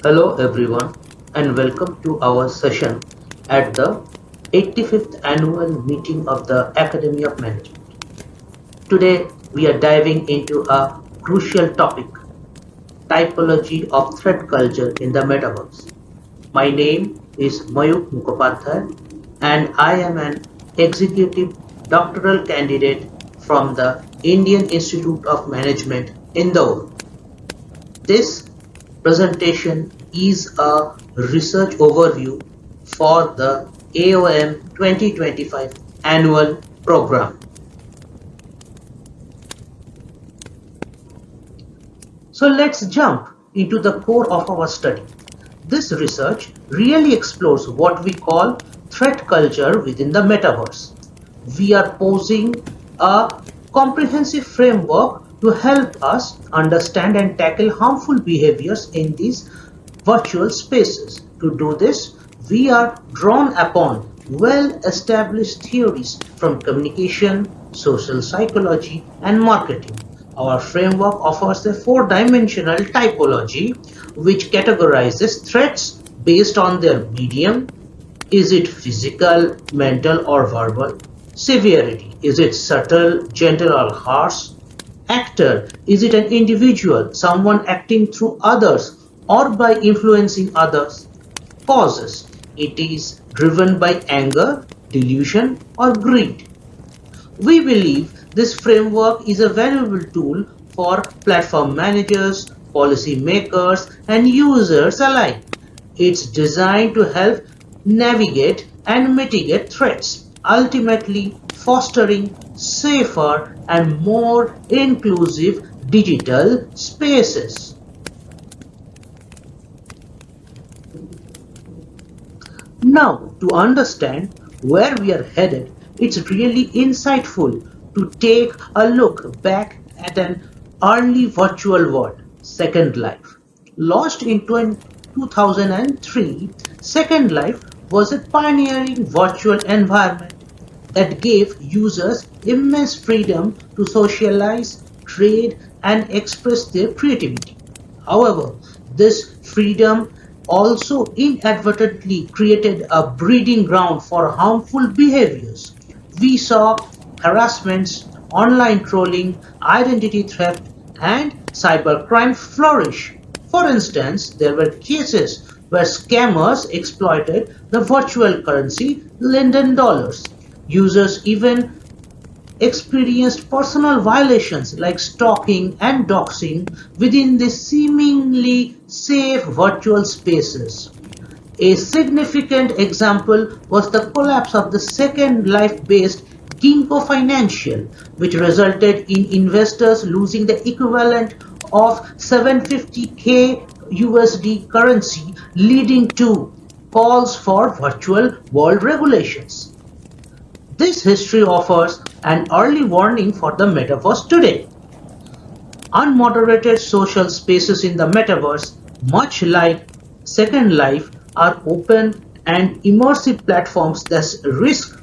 Hello everyone and welcome to our session at the 85th annual meeting of the Academy of Management. Today we are diving into a crucial topic, typology of threat culture in the Metaverse. My name is Mayukh Mukhopadhyay and I am an executive doctoral candidate from the Indian Institute of Management in the world. This presentation is a research overview for the AOM 2025 annual program. So let's jump into the core of our study. This research really explores what we call threat culture within the metaverse. We are posing a comprehensive framework to help us understand and tackle harmful behaviors in these virtual spaces. To do this, we are drawn upon well-established theories from communication, social psychology, and marketing. Our framework offers a four-dimensional typology which categorizes threats based on their medium. Is it physical, mental, or verbal? Severity. Is it subtle, gentle, or harsh? Actor. Is it an individual, someone acting through others or by influencing others? Causes. It is driven by anger, delusion, or greed. We believe this framework is a valuable tool for platform managers, policymakers, and users alike. It's designed to help navigate and mitigate threats, ultimately fostering safer and more inclusive digital spaces. Now, to understand where we are headed, it's really insightful to take a look back at an early virtual world, Second Life. Launched in 2003, Second Life was a pioneering virtual environment that gave users immense freedom to socialize, trade, and express their creativity. However, this freedom also inadvertently created a breeding ground for harmful behaviors. We saw harassments, online trolling, identity theft, and cybercrime flourish. For instance, there were cases where scammers exploited the virtual currency Linden dollars. Users even experienced personal violations like stalking and doxing within these seemingly safe virtual spaces. A significant example was the collapse of the Second Life-based Ginkgo Financial, which resulted in investors losing the equivalent of 750k USD currency, leading to calls for virtual world regulations. This history offers an early warning for the metaverse today. Unmoderated social spaces in the metaverse, much like Second Life, are open and immersive platforms that risk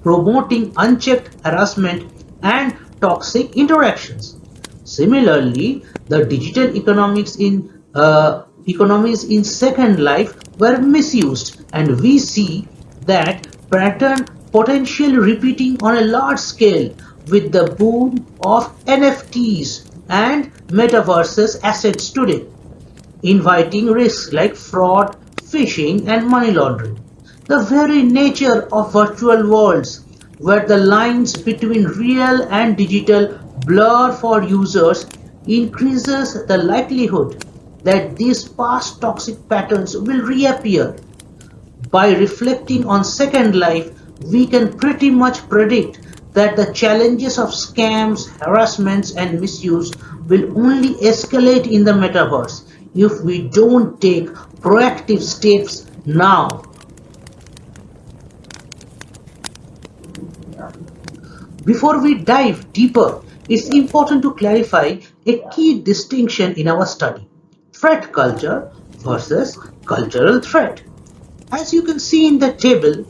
promoting unchecked harassment and toxic interactions. Similarly, the digital economies in Second Life were misused, and we see that pattern potentially repeating on a large scale with the boom of NFTs and metaverses assets today, inviting risks like fraud, phishing, and money laundering. The very nature of virtual worlds, where the lines between real and digital blur for users, increases the likelihood that these past toxic patterns will reappear. By reflecting on Second Life, we can pretty much predict that the challenges of scams, harassments, and misuse will only escalate in the metaverse if we don't take proactive steps now. Before we dive deeper, it's important to clarify a key distinction in our study: threat culture versus cultural threat. As you can see in the table,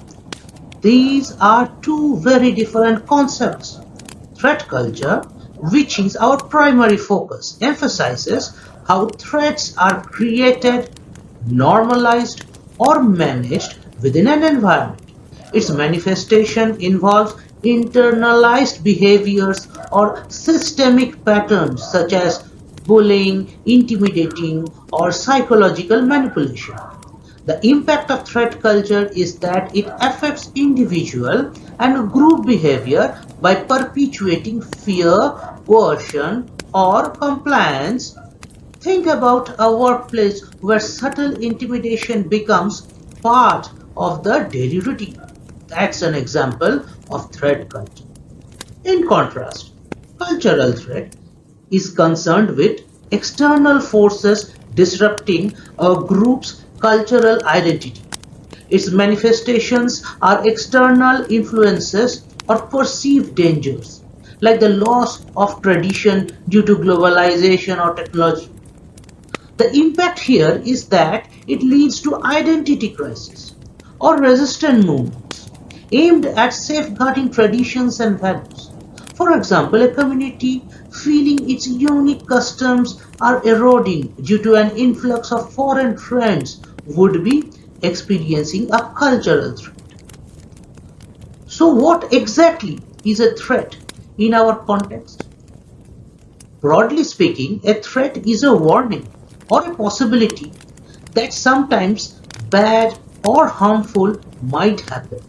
these are two very different concepts. Threat culture which is our primary focus, emphasizes how threats are created, normalized, or managed within an environment. Its manifestation involves internalized behaviors or systemic patterns such as bullying, intimidating, or psychological manipulation. The impact of threat culture is that it affects individual and group behavior by perpetuating fear, coercion, or compliance. Think about a workplace where subtle intimidation becomes part of the daily routine. That's an example of threat culture. In contrast, cultural threat is concerned with external forces disrupting a group's cultural identity. Its manifestations are external influences or perceived dangers, like the loss of tradition due to globalization or technology. The impact here is that it leads to identity crisis or resistant movements aimed at safeguarding traditions and values. For example, a community feeling its unique customs are eroding due to an influx of foreign trends would be experiencing a cultural threat. So, what exactly is a threat in our context? Broadly speaking, a threat is a warning or a possibility that sometimes bad or harmful might happen.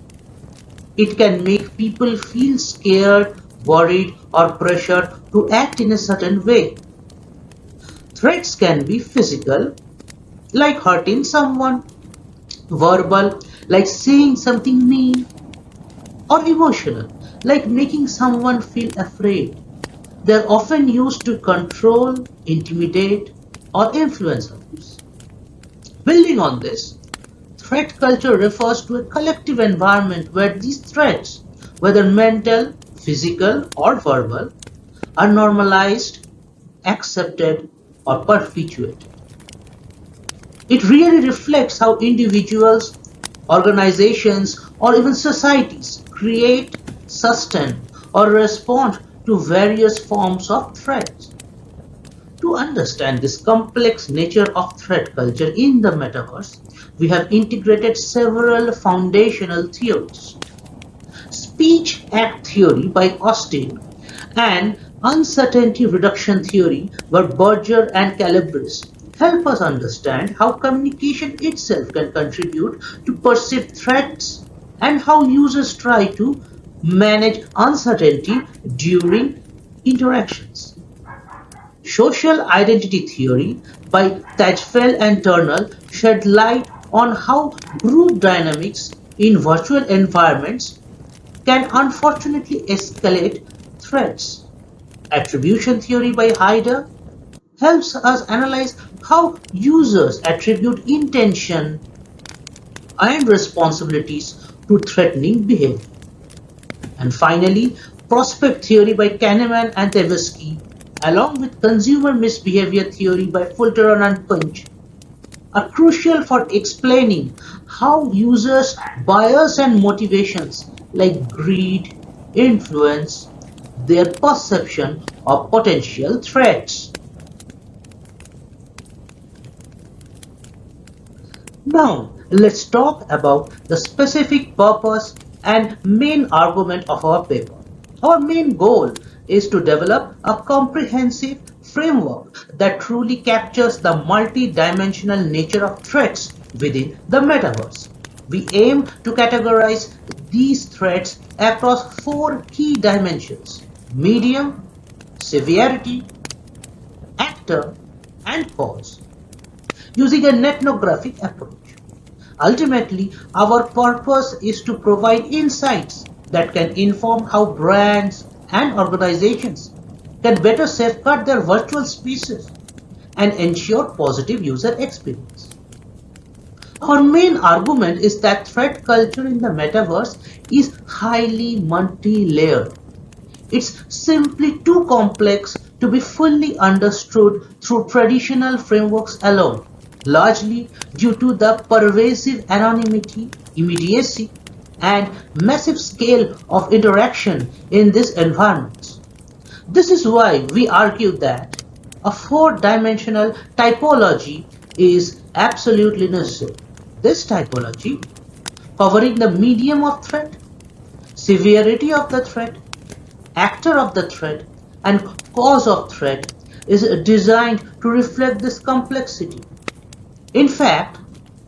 It can make people feel scared, worried, or pressured to act in a certain way. Threats can be physical, like hurting someone, verbal, like saying something mean, or emotional, like making someone feel afraid. They're often used to control, intimidate, or influence others. Building on this, threat culture refers to a collective environment where these threats, whether mental, physical, or verbal, are normalized, accepted, or perpetuated. It really reflects how individuals, organizations, or even societies create, sustain, or respond to various forms of threats. To understand this complex nature of threat culture in the metaverse, we have integrated several foundational theories. Speech Act theory by Austin and uncertainty reduction theory by Berger and Calabrese help us understand how communication itself can contribute to perceived threats and how users try to manage uncertainty during interactions. Social identity theory by Tajfel and Turner shed light on how group dynamics in virtual environments can unfortunately escalate threats. Attribution theory by Hyder helps us analyze how users attribute intention and responsibilities to threatening behavior. And finally, prospect theory by Kahneman and Tversky, along with consumer misbehavior theory by Fulton and Punch, are crucial for explaining how users' bias and motivations like greed influence their perception of potential threats. Now, let's talk about the specific purpose and main argument of our paper. Our main goal is to develop a comprehensive framework that truly captures the multi-dimensional nature of threats within the metaverse. We aim to categorize these threats across four key dimensions: medium, severity, actor, and cause, using an ethnographic approach. Ultimately, our purpose is to provide insights that can inform how brands and organizations can better safeguard their virtual spaces and ensure positive user experience. Our main argument is that threat culture in the metaverse is highly multi-layered. It's simply too complex to be fully understood through traditional frameworks alone, largely due to the pervasive anonymity, immediacy, and massive scale of interaction in these environments. This is why we argue that a four-dimensional typology is absolutely necessary. This typology, covering the medium of threat, severity of the threat, actor of the threat, and cause of threat, is designed to reflect this complexity. In fact,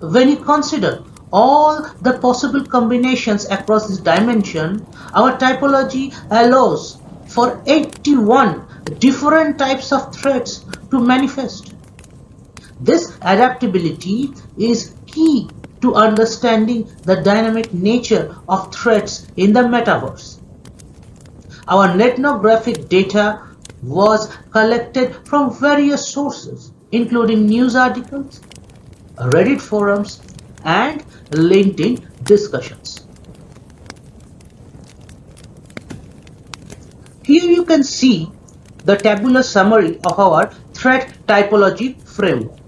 when you consider all the possible combinations across this dimension, our typology allows for 81 different types of threats to manifest. This adaptability is key to understanding the dynamic nature of threats in the metaverse. Our ethnographic data was collected from various sources, including news articles, Reddit forums, and LinkedIn discussions. Here you can see the tabular summary of our threat typology framework.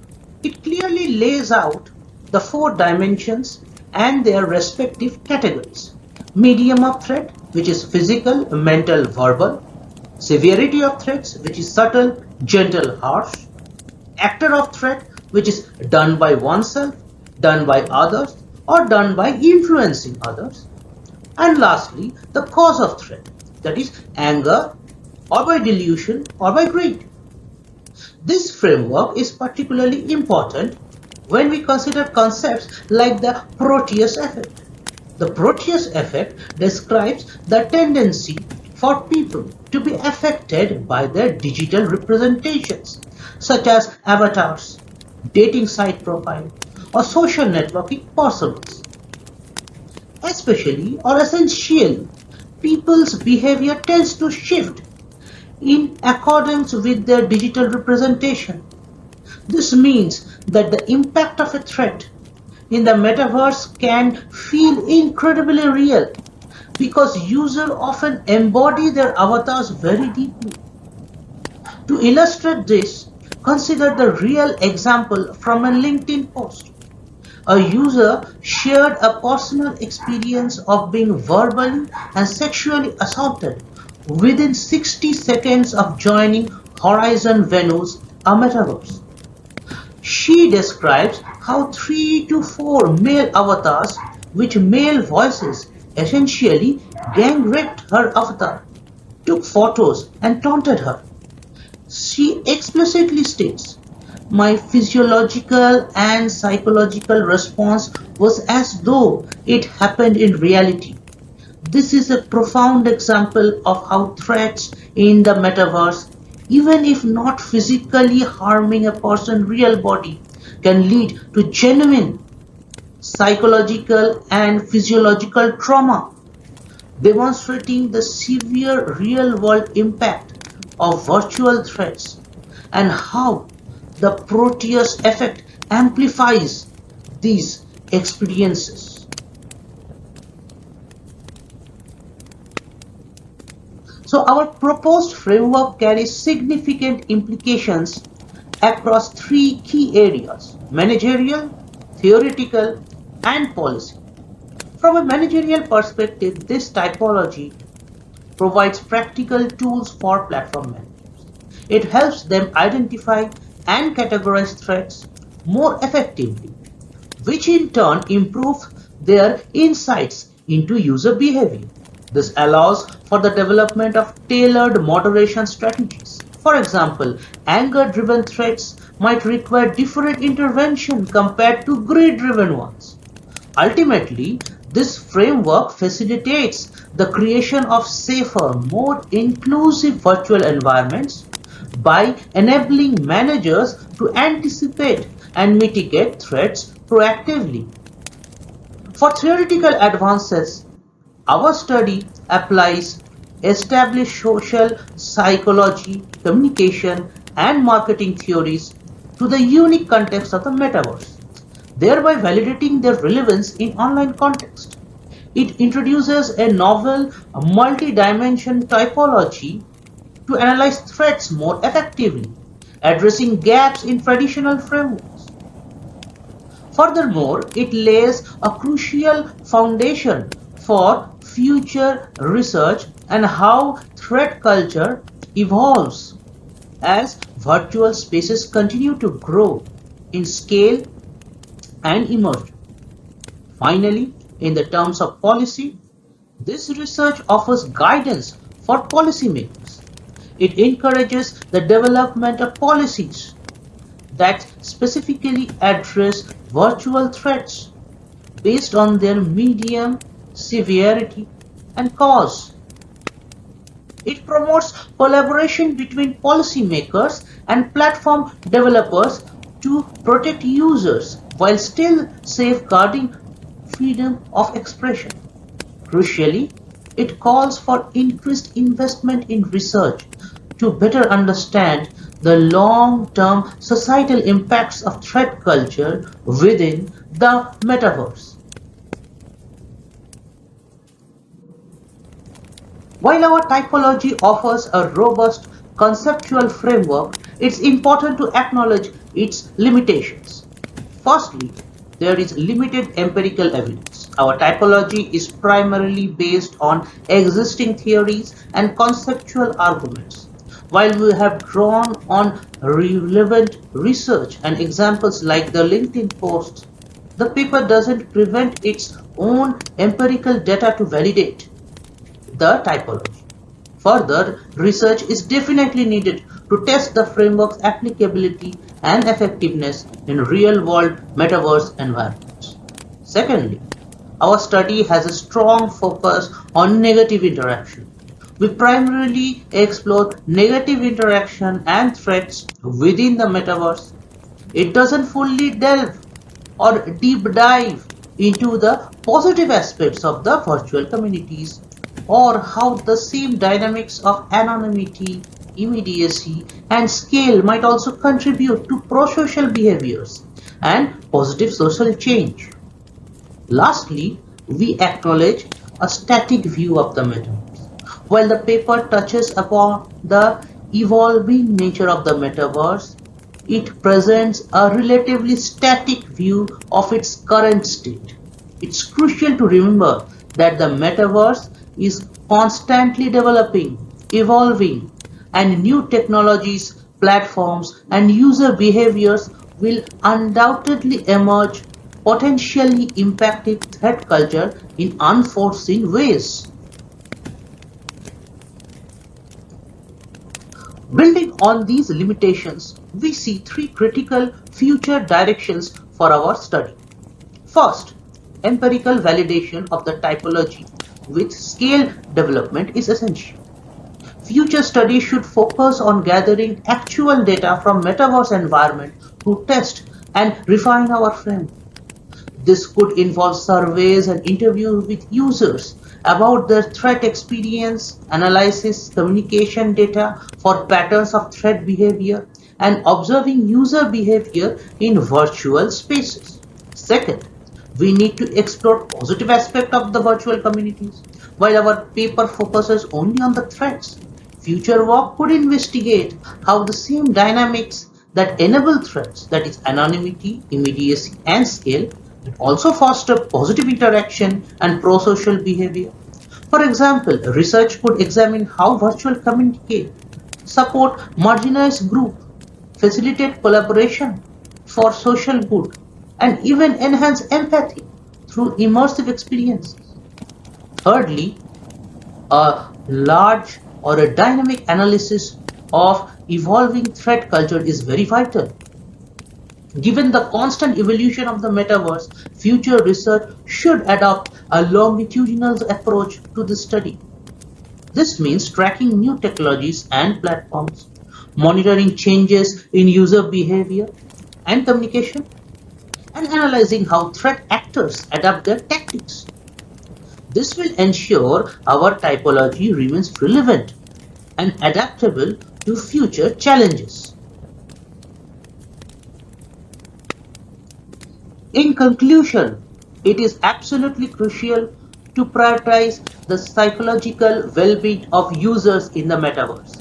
It clearly lays out the four dimensions and their respective categories. Medium of threat, which is physical, mental, verbal. Severity of threats, which is subtle, gentle, harsh. Actor of threat, which is done by oneself, done by others, or done by influencing others. And lastly, the cause of threat, that is anger, or by delusion, or by greed. This framework is particularly important when we consider concepts like the Proteus effect. The Proteus effect describes the tendency for people to be affected by their digital representations, such as avatars, dating site profile, or social networking personas. Especially or essentially, people's behavior tends to shift in accordance with their digital representation. This means that the impact of a threat in the metaverse can feel incredibly real because users often embody their avatars very deeply. To illustrate this, consider the real example from a LinkedIn post. A user shared a personal experience of being verbally and sexually assaulted within 60 seconds of joining Horizon Venue's a metaverse. She describes how 3 to 4 male avatars with male voices essentially gang raped her avatar, took photos and taunted her. She explicitly states, "My physiological and psychological response was as though it happened in reality." This is a profound example of how threats in the metaverse, even if not physically harming a person's real body, can lead to genuine psychological and physiological trauma, demonstrating the severe real-world impact of virtual threats and how the Proteus effect amplifies these experiences. So our proposed framework carries significant implications across three key areas: managerial, theoretical, and policy. From a managerial perspective, this typology provides practical tools for platform managers. It helps them identify and categorize threats more effectively, which in turn improves their insights into user behavior. This allows for the development of tailored moderation strategies. For example, anger-driven threats might require different intervention compared to greed-driven ones. Ultimately, this framework facilitates the creation of safer, more inclusive virtual environments by enabling managers to anticipate and mitigate threats proactively. For theoretical advances, our study applies established social psychology, communication, and marketing theories to the unique context of the metaverse, thereby validating their relevance in online context. It introduces a novel multi-dimension typology to analyze threats more effectively, addressing gaps in traditional frameworks. Furthermore, it lays a crucial foundation for future research and how threat culture evolves as virtual spaces continue to grow in scale and immersion. Finally, in the terms of policy, this research offers guidance for policymakers. It encourages the development of policies that specifically address virtual threats based on their medium, severity, and cause. It promotes collaboration between policymakers and platform developers to protect users while still safeguarding freedom of expression. Crucially, it calls for increased investment in research to better understand the long-term societal impacts of threat culture within the metaverse. While our typology offers a robust conceptual framework, it's important to acknowledge its limitations. Firstly, there is limited empirical evidence. Our typology is primarily based on existing theories and conceptual arguments. While we have drawn on relevant research and examples like the LinkedIn posts, the paper doesn't prevent its own empirical data to validate the typology. Further research is definitely needed to test the framework's applicability and effectiveness in real-world metaverse environments. Secondly, our study has a strong focus on negative interaction. We primarily explore negative interaction and threats within the metaverse. It doesn't fully delve or deep dive into the positive aspects of the virtual communities or how the same dynamics of anonymity, immediacy, and scale might also contribute to pro-social behaviors and positive social change. Lastly, we acknowledge a static view of the metaverse. While the paper touches upon the evolving nature of the metaverse, it presents a relatively static view of its current state. It's crucial to remember that the metaverse is constantly developing, evolving, and new technologies, platforms, and user behaviors will undoubtedly emerge, potentially impacting threat culture in unforeseen ways. Building on these limitations, we see three critical future directions for our study. First, empirical validation of the typology with scale development is essential. Future studies should focus on gathering actual data from metaverse environment to test and refine our framework. This could involve surveys and interviews with users about their threat experience, analysis communication data for patterns of threat behavior, and observing user behavior in virtual spaces. Second, we need to explore positive aspects of the virtual communities. While our paper focuses only on the threats, future work could investigate how the same dynamics that enable threats, that is anonymity, immediacy, and scale, also foster positive interaction and pro-social behavior. For example, research could examine how virtual communicate, support marginalized group, facilitate collaboration for social good, and even enhance empathy through immersive experiences. Thirdly, a large or a dynamic analysis of evolving threat culture is very vital. Given the constant evolution of the metaverse, future research should adopt a longitudinal approach to the study. This means tracking new technologies and platforms, monitoring changes in user behavior and communication, and analyzing how threat actors adapt their tactics. This will ensure our typology remains relevant and adaptable to future challenges. In conclusion, it is absolutely crucial to prioritize the psychological well-being of users in the metaverse.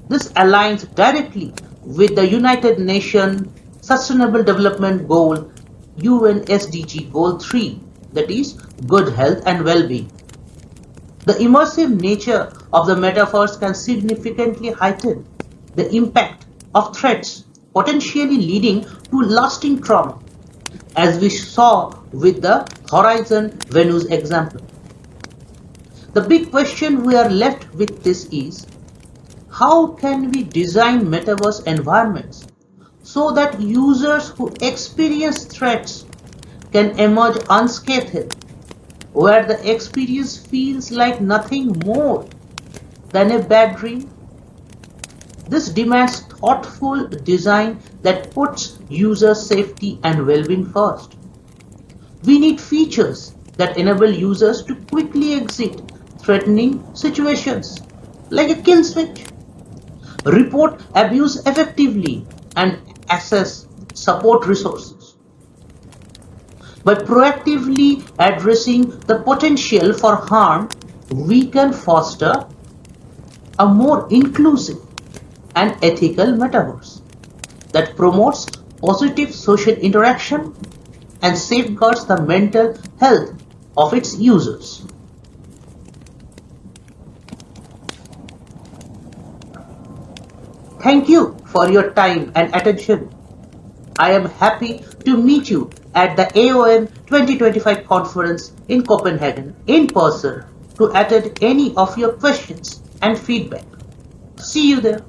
This aligns directly with the United Nations Sustainable Development Goal UN SDG Goal 3, that is, good health and well-being. The immersive nature of the metaverse can significantly heighten the impact of threats, potentially leading to lasting trauma, as we saw with the Horizon Venus example. The big question we are left with this is, how can we design metaverse environments so that users who experience threats can emerge unscathed, where the experience feels like nothing more than a bad dream? This demands thoughtful design that puts user safety and well-being first. We need features that enable users to quickly exit threatening situations, like a kill switch, report abuse effectively, and access support resources. By proactively addressing the potential for harm, we can foster a more inclusive and ethical metaverse that promotes positive social interaction and safeguards the mental health of its users. Thank you for your time and attention. I am happy to meet you at the AOM 2025 conference in Copenhagen in person to attend any of your questions and feedback. See you there.